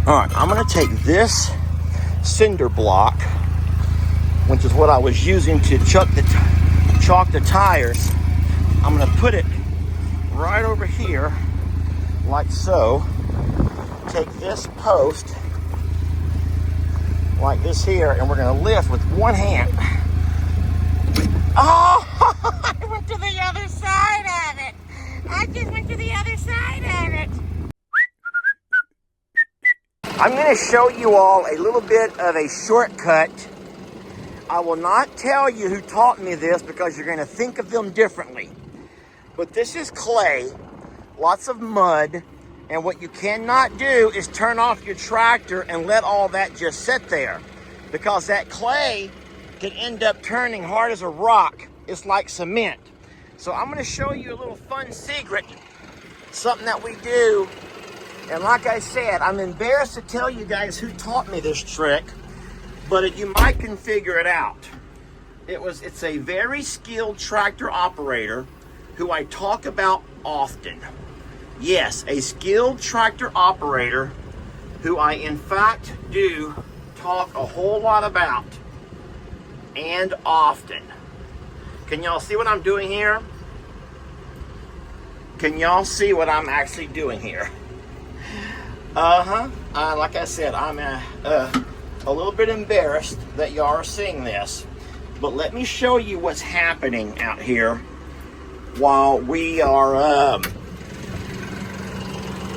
All right, I'm gonna take this cinder block, which is what I was using to chalk the tires. I'm gonna put it right over here, like so. Take this post, like this here, and we're gonna lift with one hand. Oh, I went to the other side of it. I just went to the other side of it. I'm going to show you all a little bit of a shortcut. I will not tell you who taught me this because you're going to think of them differently. But this is clay, lots of mud, and what you cannot do is turn off your tractor and let all that just sit there, because that clay can end up turning hard as a rock. It's like cement. So I'm going to show you a little fun secret, something that we do. And like I said, I'm embarrassed to tell you guys who taught me this trick, but you might can figure it out. It's a very skilled tractor operator who I talk about often. Yes, a skilled tractor operator who I in fact do talk a whole lot about and often. Can y'all see what I'm doing here? Can y'all see what I'm actually doing here? Like I said, I'm a little bit embarrassed that y'all are seeing this, but let me show you what's happening out here while we are,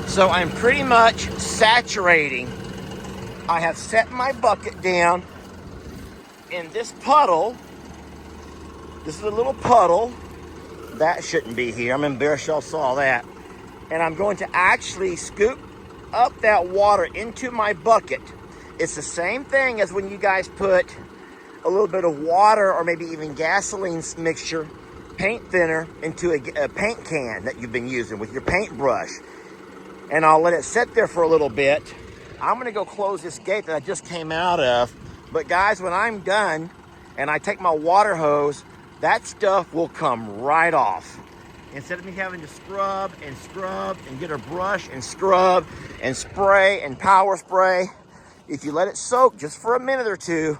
so I'm pretty much saturating. I have set my bucket down in this puddle. This is a little puddle. That shouldn't be here. I'm embarrassed y'all saw that. And I'm going to actually scoop up that water into my bucket. It's the same thing as when you guys put a little bit of water or maybe even gasoline mixture, paint thinner, into a paint can that you've been using with your paintbrush. And I'll let it sit there for a little bit. I'm gonna go close this gate that I just came out of. But guys, when I'm done and I take my water hose, that stuff will come right off. Instead of me having to scrub and get a brush and scrub and spray and power spray, if you let it soak just for a minute or two,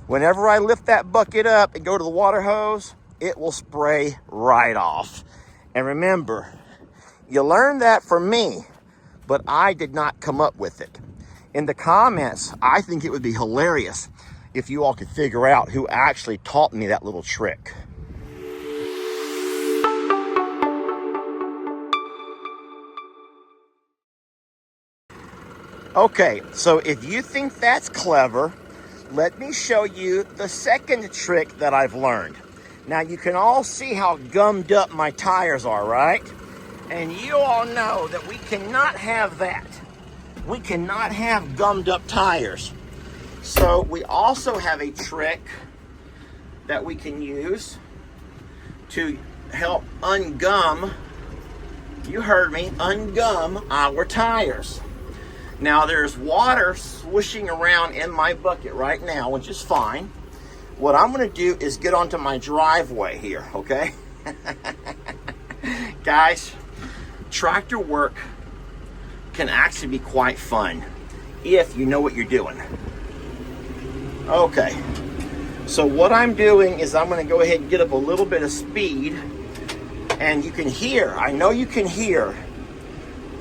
whenever I lift that bucket up and go to the water hose, it will spray right off. And remember, you learned that from me, but I did not come up with it. In the comments, I think it would be hilarious if you all could figure out who actually taught me that little trick. Okay, so if you think that's clever, let me show you the second trick that I've learned. Now you can all see how gummed up my tires are, right? And you all know that we cannot have that. We cannot have gummed up tires. So we also have a trick that we can use to help ungum, you heard me, ungum our tires. Now there's water swishing around in my bucket right now, which is fine. What I'm gonna do is get onto my driveway here, okay? Guys, tractor work can actually be quite fun if you know what you're doing. Okay, so what I'm doing is I'm gonna go ahead and get up a little bit of speed, and you can hear, I know you can hear,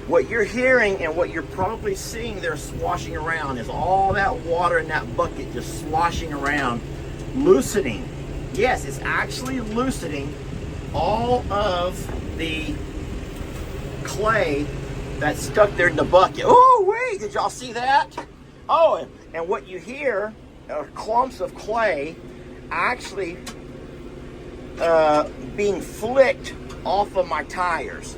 what you're hearing and what you're probably seeing there swashing around is all that water in that bucket just sloshing around, loosening. Yes, it's actually loosening all of the clay that's stuck there in the bucket. Oh, wait, did y'all see that? Oh, and what you hear are clumps of clay actually being flicked off of my tires.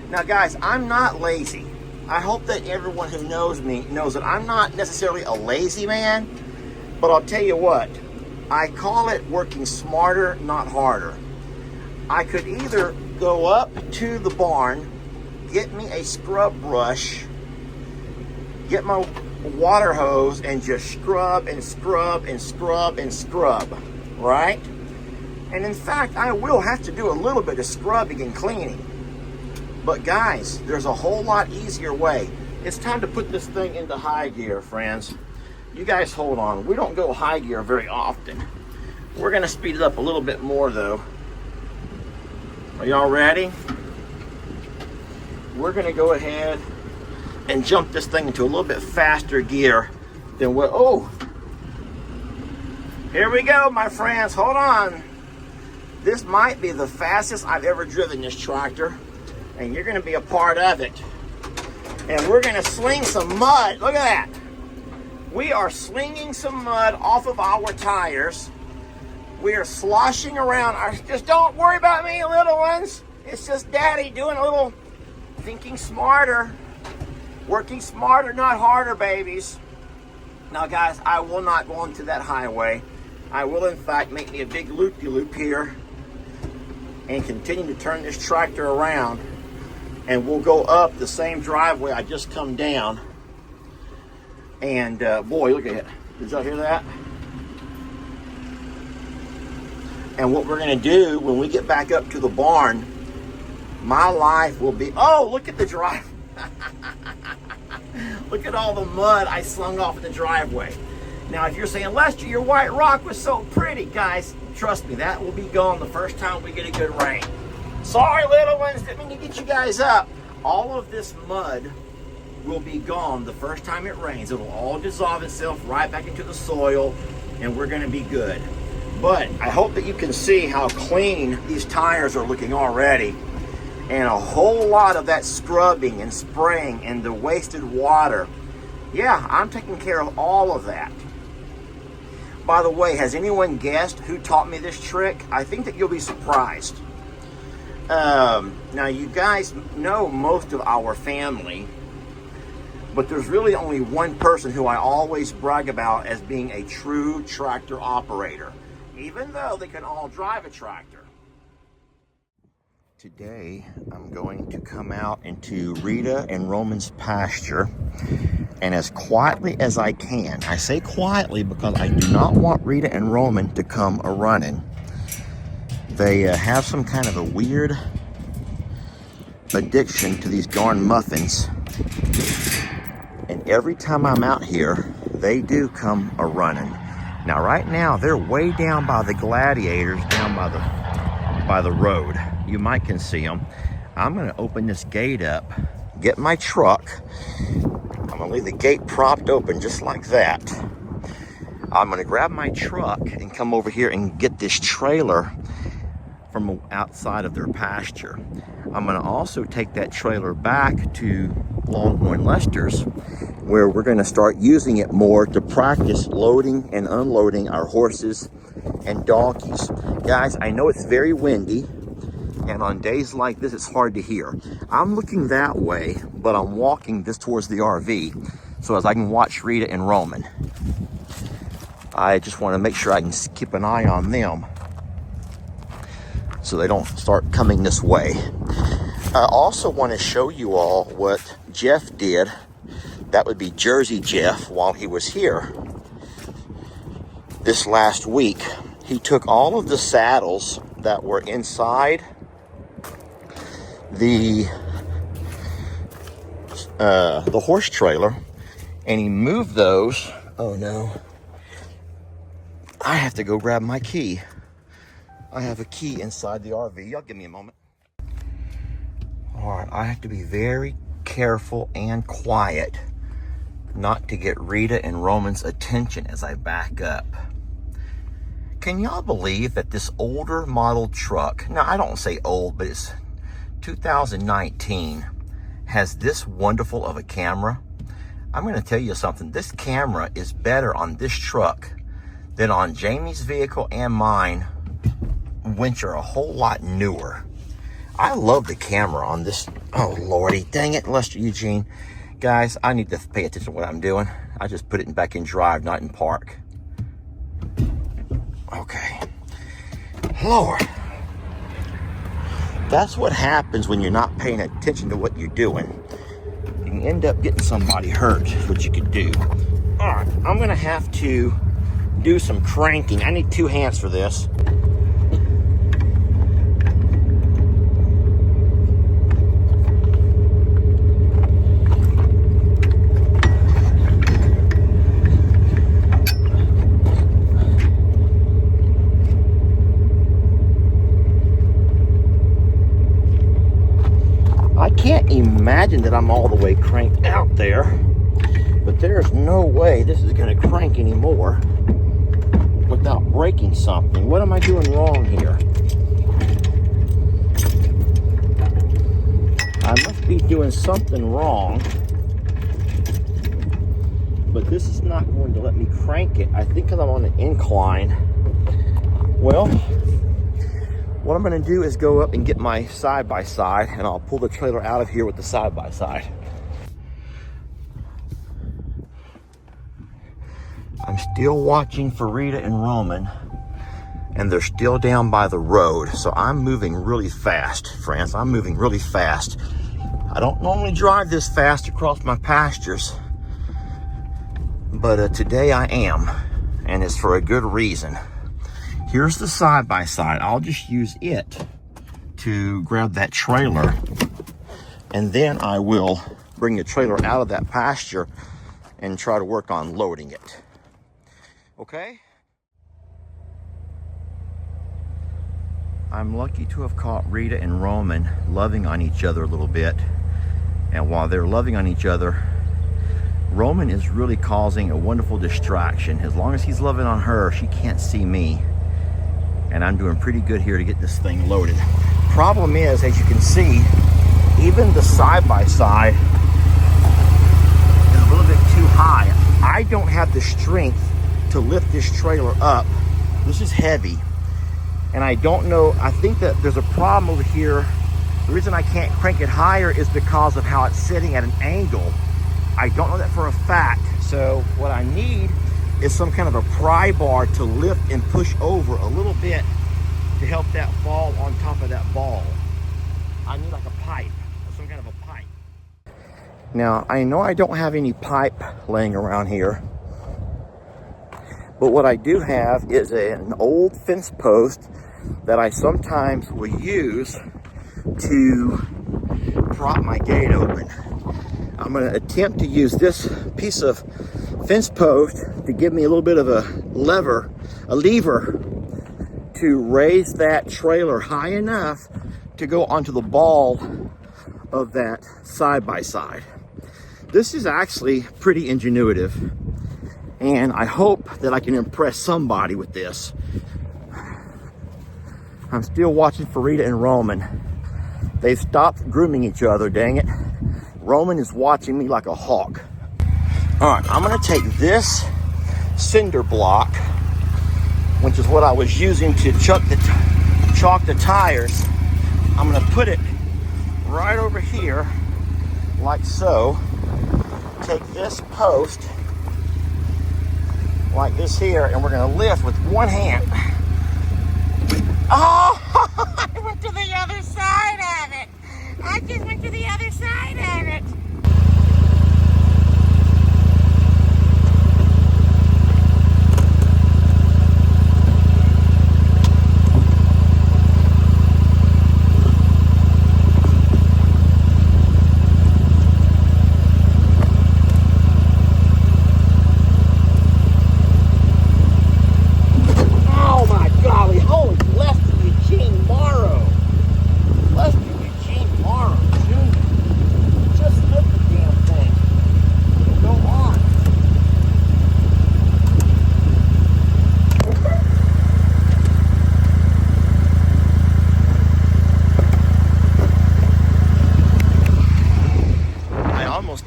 Now guys, I'm not lazy. I hope that everyone who knows me knows that I'm not necessarily a lazy man, but I'll tell you what, I call it working smarter, not harder. I could either go up to the barn, get me a scrub brush, get my water hose, and just scrub and scrub and scrub and scrub, right? And in fact, I will have to do a little bit of scrubbing and cleaning. But guys, there's a whole lot easier way. It's time to put this thing into high gear, friends. You guys hold on. We don't go high gear very often. We're gonna speed it up a little bit more though. Are y'all ready? We're gonna go ahead and jump this thing into a little bit faster gear than what, oh, here we go, my friends, hold on. This might be the fastest I've ever driven this tractor, and you're gonna be a part of it. And we're gonna sling some mud, look at that. We are slinging some mud off of our tires. We are sloshing around, just don't worry about me, little ones. It's just Daddy doing a little thinking smarter. Working smarter, not harder, babies. Now, guys, I will not go onto that highway. I will, in fact, make me a big loop-de-loop here and continue to turn this tractor around. And we'll go up the same driveway I just come down. And, boy, look at it. Did y'all hear that? And what we're going to do when we get back up to the barn, my life will be... Oh, look at the drive. Look at all the mud I slung off in the driveway. Now, if you're saying, Lester, your white rock was so pretty, guys, trust me, that will be gone the first time we get a good rain. Sorry, little ones, didn't mean to get you guys up. All of this mud will be gone the first time it rains. It will all dissolve itself right back into the soil, and we're going to be good. But I hope that you can see how clean these tires are looking already. And a whole lot of that scrubbing and spraying and the wasted water. Yeah, I'm taking care of all of that. By the way, has anyone guessed who taught me this trick? I think that you'll be surprised. Now, you guys know most of our family, but there's really only one person who I always brag about as being a true tractor operator, even though they can all drive a tractor. Today, I'm going to come out into Rita and Roman's pasture, and as quietly as I can, I say quietly because I do not want Rita and Roman to come a-running. They have some kind of a weird addiction to these darn muffins, and every time I'm out here, they do come a-running. Now, right now, they're way down by the gladiators, down by the road. You might can see them. I'm going to open this gate up, get my truck. I'm going to leave the gate propped open just like that. I'm going to grab my truck and come over here and get this trailer from outside of their pasture. I'm going to also take that trailer back to Longhorn Lester's, where we're going to start using it more to practice loading and unloading our horses and donkeys. Guys, I know it's very windy, and on days like this, it's hard to hear. I'm looking that way, but I'm walking this towards the RV so as I can watch Rita and Roman. I just want to make sure I can keep an eye on them so they don't start coming this way. I also want to show you all what Jeff did. That would be Jersey Jeff while he was here this last week. He took all of the saddles that were inside the horse trailer, and he moved those. Oh no, I have to go grab my key. I have a key inside the RV. Y'all give me a moment. All right, I have to be very careful and quiet not to get Rita and Roman's attention as I back up. Can y'all believe that this older model truck, now I don't say old, but it's 2019, has this wonderful of a camera? I'm going to tell you something. This camera is better on this truck than on Jamie's vehicle and mine, which are a whole lot newer. I love the camera on this. Oh, Lordy, dang it, Lester Eugene. Guys, I need to pay attention to what I'm doing. I just put it back in drive, not in park. Okay. Lord. That's what happens when you're not paying attention to what you're doing. You can end up getting somebody hurt, which you could do. All right, I'm gonna have to do some cranking. I need 2 hands for this. imagine that I'm all the way cranked out there, but there's no way this is going to crank anymore without breaking something. What am I doing wrong here? I must be doing something wrong, but this is not going to let me crank it. I think because I'm on an incline. Well, what I'm going to do is go up and get my side-by-side, and I'll pull the trailer out of here with the side-by-side. I'm still watching for Rita and Roman, and they're still down by the road. So I'm moving really fast, friends. I'm moving really fast. I don't normally drive this fast across my pastures, but today I am, and it's for a good reason. Here's the side-by-side. I'll just use it to grab that trailer, and then I will bring the trailer out of that pasture and try to work on loading it. Okay? I'm lucky to have caught Rita and Roman loving on each other a little bit. And while they're loving on each other, Roman is really causing a wonderful distraction. As long as he's loving on her, she can't see me. And I'm doing pretty good here to get this thing loaded. Problem is, as you can see, even the side-by-side is a little bit too high. I don't have the strength to lift this trailer up. This is heavy. And I don't know, I think that there's a problem over here. The reason I can't crank it higher is because of how it's sitting at an angle. I don't know that for a fact. So what I need is some kind of a pry bar to lift and push over a little bit to help that fall on top of that ball. I need like a pipe, some kind of a pipe. Now, I know I don't have any pipe laying around here, but what I do have is an old fence post that I sometimes will use to prop my gate open. I'm going to attempt to use this piece of fence post to give me a little bit of a lever to raise that trailer high enough to go onto the ball of that side-by-side. This is actually pretty ingenuitive, and I hope that I can impress somebody with this. I'm still watching for Rita and Roman. They've stopped grooming each other, dang it. Roman is watching me like a hawk. All right, I'm gonna take this cinder block, which is what I was using to chalk the tires. I'm gonna put it right over here, like so. Take this post, like this here, and we're gonna lift with one hand. Oh, I went to the other side of it. I just went to the other side of it.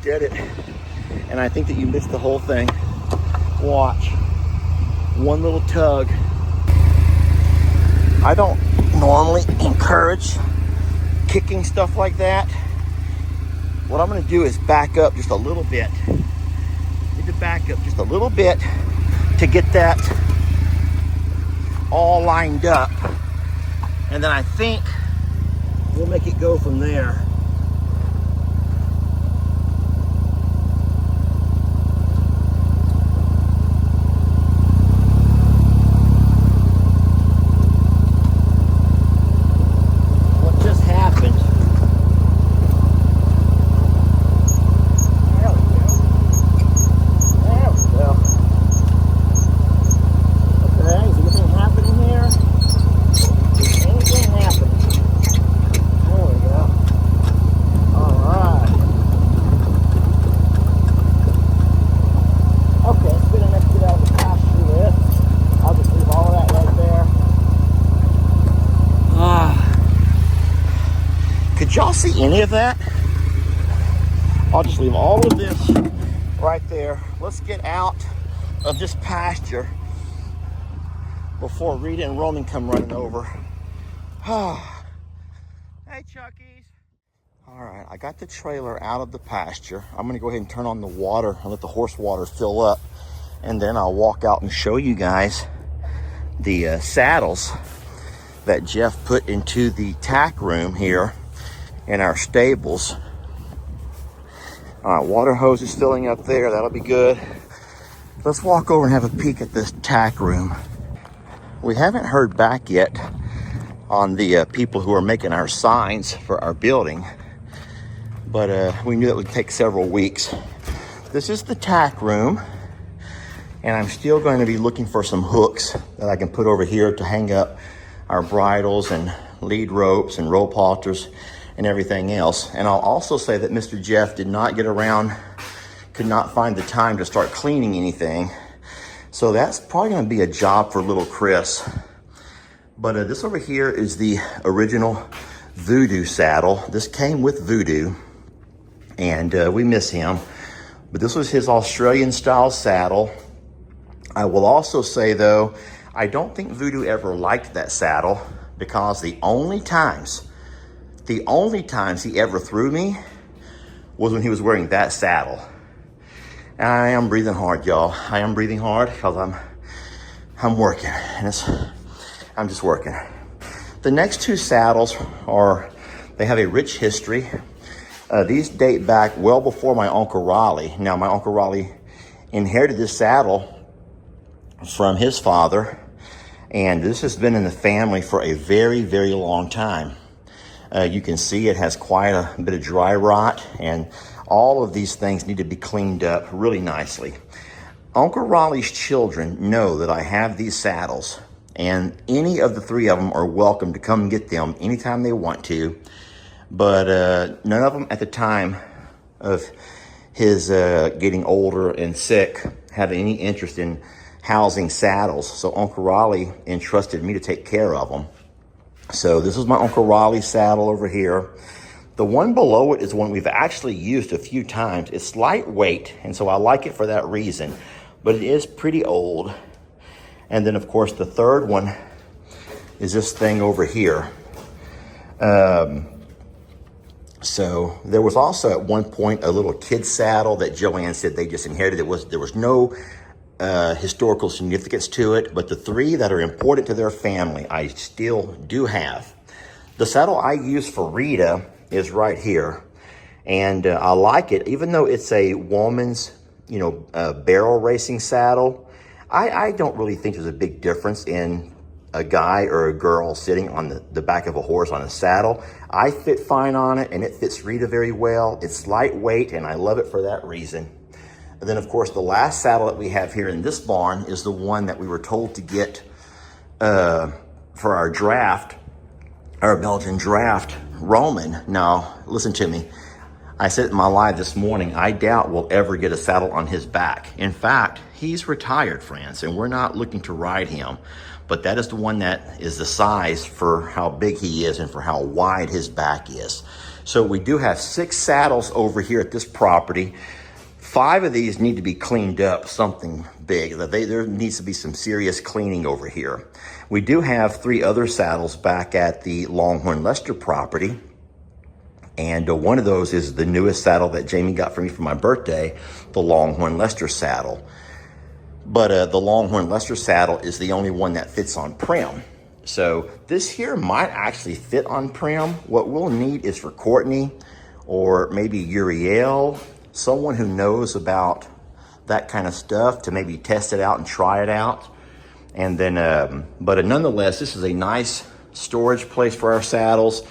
Did it, and I think that you missed the whole thing. Watch, one little tug. I don't normally encourage kicking stuff like that. What I'm going to do is back up just a little bit. Need to back up just a little bit to get that all lined up, and then I think we'll make it go from there. see any of that. I'll just leave all of this right there. Let's get out of this pasture before Rita and Roman come running over. Hey, Chuckies. All right, I got the trailer out of the pasture. I'm gonna go ahead and turn on the water and let the horse water fill up. And then I'll walk out and show you guys the saddles that Jeff put into the tack room here in our stables. All right, water hose is filling up there. That'll be good. Let's walk over and have a peek at this tack room. We haven't heard back yet on the people who are making our signs for our building, but we knew it would take several weeks. This is the tack room, and I'm still going to be looking for some hooks that I can put over here to hang up our bridles and lead ropes and rope halters and everything else. And I'll also say that Mr. Jeff did not get around, could not find the time to start cleaning anything. So that's probably gonna be a job for little Chris. But this over here is the original Voodoo saddle. This came with Voodoo, and we miss him. But this was his Australian style saddle. I will also say though, I don't think Voodoo ever liked that saddle, because the only times he ever threw me was when he was wearing that saddle. And I am breathing hard, y'all. I am breathing hard because I'm working, and I'm just working. The next two saddles they have a rich history. These date back well before my Uncle Raleigh. Now, my Uncle Raleigh inherited this saddle from his father, and this has been in the family for a very, very long time. You can see it has quite a bit of dry rot, and all of these things need to be cleaned up really nicely. Uncle Raleigh's children know that I have these saddles, and any of the three of them are welcome to come get them anytime they want to. But none of them at the time of his getting older and sick had any interest in housing saddles. So Uncle Raleigh entrusted me to take care of them. So this is my Uncle Raleigh saddle over here. The one below it is one we've actually used a few times. It's lightweight, and so I like it for that reason, but it is pretty old. And then of course the third one is this thing over here. So there was also at one point a little kid saddle that Joanne said they just inherited. There was no historical significance to it, but the three that are important to their family, I still do have. The saddle I use for Rita is right here, and I like it, even though it's a woman's, barrel racing saddle. I don't really think there's a big difference in a guy or a girl sitting on the back of a horse on a saddle. I fit fine on it, and it fits Rita very well. It's lightweight, and I love it for that reason. And then, of course, the last saddle that we have here in this barn is the one that we were told to get for our draft, our Belgian draft, Roman. Now, listen to me. I said it in my live this morning, I doubt we'll ever get a saddle on his back. In fact, he's retired, friends, and we're not looking to ride him. But that is the one that is the size for how big he is and for how wide his back is. So we do have 6 saddles over here at this property. 5 of these need to be cleaned up, something big. There needs to be some serious cleaning over here. We do have 3 other saddles back at the Longhorn Lester property. And one of those is the newest saddle that Jamie got for me for my birthday, the Longhorn Lester saddle. But the Longhorn Lester saddle is the only one that fits on Prim. So this here might actually fit on Prim. What we'll need is for Courtney or maybe Uriel, someone who knows about that kind of stuff, to maybe test it out and try it out. And then, but nonetheless, this is a nice storage place for our saddles.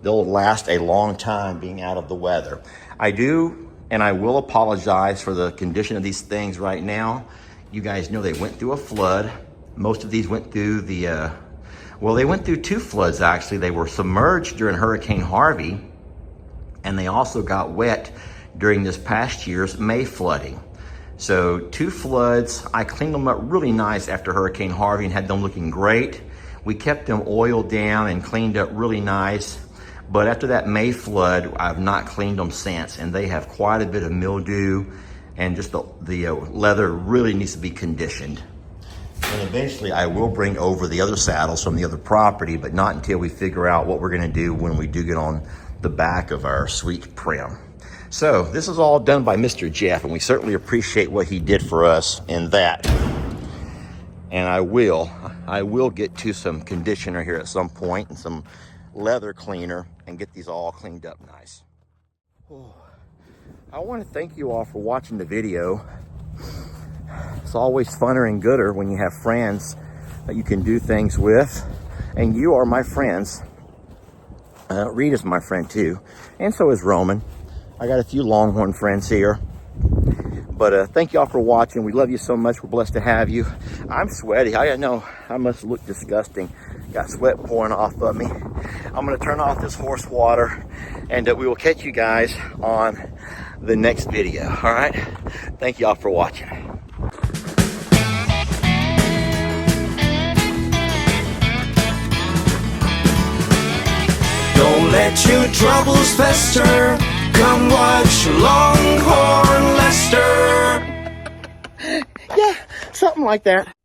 They'll last a long time being out of the weather. I do, and I will apologize for the condition of these things right now. You guys know they went through a flood. Most of these went through they went through 2 floods actually. They were submerged during Hurricane Harvey, and they also got wet during this past year's May flooding. So 2 floods. I cleaned them up really nice after Hurricane Harvey and had them looking great. We kept them oiled down and cleaned up really nice. But after that May flood, I've not cleaned them since, and they have quite a bit of mildew, and just the leather really needs to be conditioned. And eventually I will bring over the other saddles from the other property, but not until we figure out what we're gonna do when we do get on the back of our sweet Prim. So this is all done by Mr. Jeff, and we certainly appreciate what he did for us in that. And I will get to some conditioner here at some point and some leather cleaner and get these all cleaned up nice. Oh, I want to thank you all for watching the video. It's always funner and gooder when you have friends that you can do things with, and you are my friends. Reed is my friend too, and so is Roman. I got a few Longhorn friends here. But thank y'all for watching. We love you so much. We're blessed to have you. I'm sweaty. I know I must look disgusting. Got sweat pouring off of me. I'm going to turn off this horse water, and we will catch you guys on the next video. All right? Thank y'all for watching. Don't let your troubles fester. Come watch Longhorn Lester. Yeah, something like that.